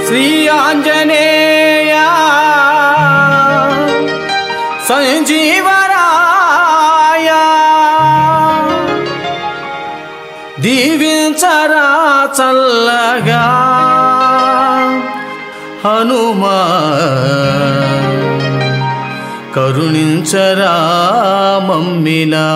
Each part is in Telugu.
శ్రీ ఆంజనేయ సంజీవరాయ దీవించరా చల్లగా హనుమా కరుణించరా మమ్మిలా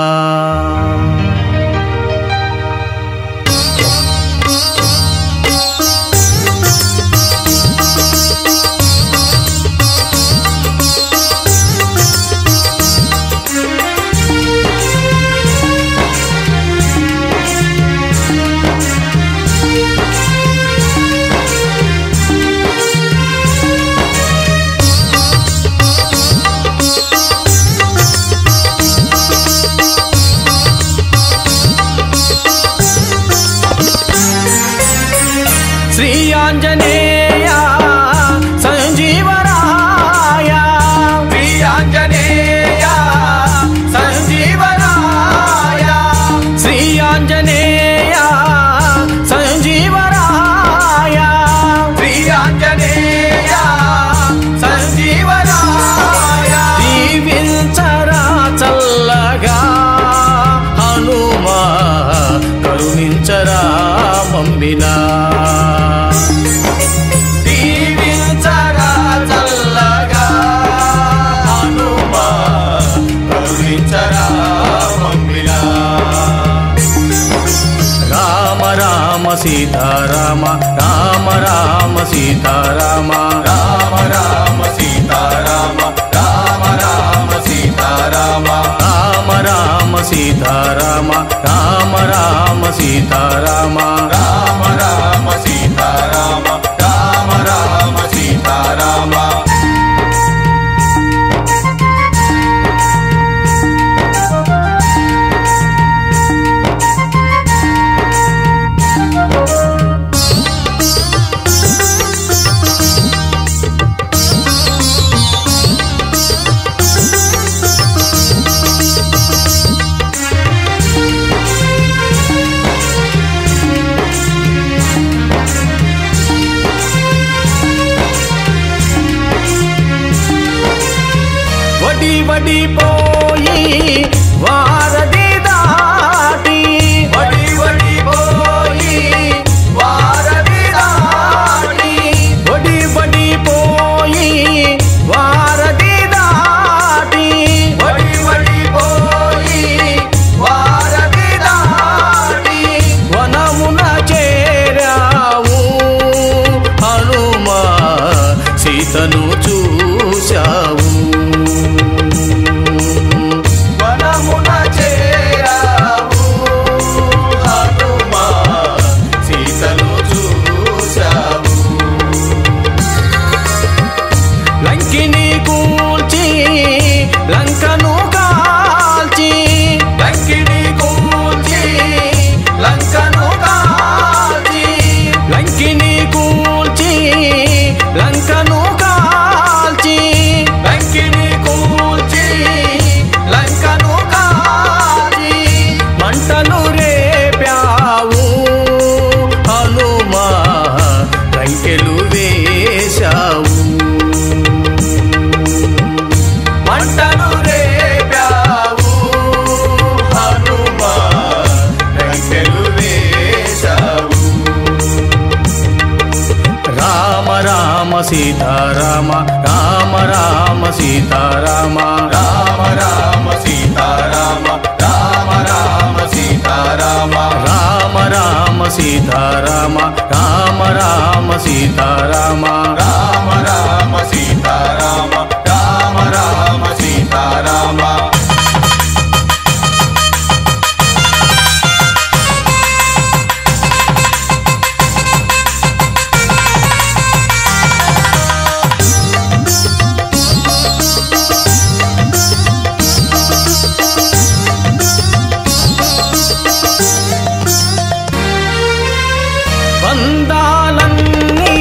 శ్రీ ఆంజనేయ సంజీవరాయ శ్రీ ఆంజనేయ సంజీవరాయ శ్రీ ఆంజనేయ సంజీవరాయ శ్రీ ఆంజనేయ సంజీవరాయ దీవించరా చల్లగా హనుమా కరుణించరా మమ్మిలా దీవించరా చల్లగా హనుమా కరుణించరా మమ్మిలా రామ రామ సీతారామ రామ రామ సీతారామ రామ రామ సీతారామ రామ రామ సీతారామ రామ రామ సీతారామ రామ రామ సీతారామ రామ రామ సీతారామ రామ రామ సీతారామ వడి వడి పోయి వారధి దాటి వడి వడి పోయి వారధి దాటి వడి వడి పోయి వారధి దాటి వడి వడి పోయి వారధి దాటి వనమున చేరావు హనుమా సీతను చూశావు వనమున చేరావు హనుమా సీతను చూశావు లంకిని కూల్చి లంకను కాల్చి లంకిని కూల్చి లంకను కాల్చి లంకిని కూల్చి లంకను కాల్చి లంకిని కూల్చి లంకను కాల్చి మంటను రేపావు హనుమా లంకెలు వేశావు మంటను రేపావు హనుమా లంకెలు వేశావు రామ రామ సీతారామ రామ రామ సీతారామ రామ రామ సీతారామ రామ రామ సీతారామ రామ రామ సీతారామ రామ రామ సీతారామ రామ రామ సీతారామ రామ రామ సీతారామ బంధాలన్నీ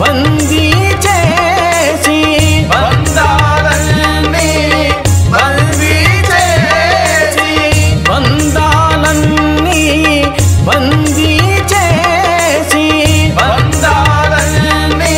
బందీ చేసి బంధాలన్నీ బందీ చేసి బంధాలన్నీ బందీ చేసి బంధాలన్నీ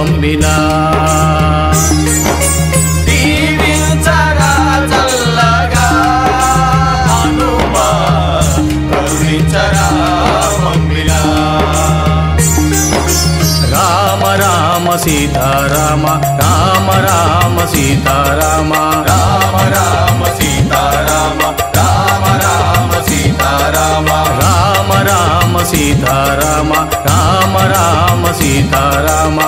పంపినా దీవించరా చల్లగా హనుమా కరుణించరా పంపినా రామ రామ సీతారామ రామ రామ సీతారామ రామ రామ సీతారామ రామ రామ సీతారామ రామ రామ సీతారామ రామ రామ సీతారామ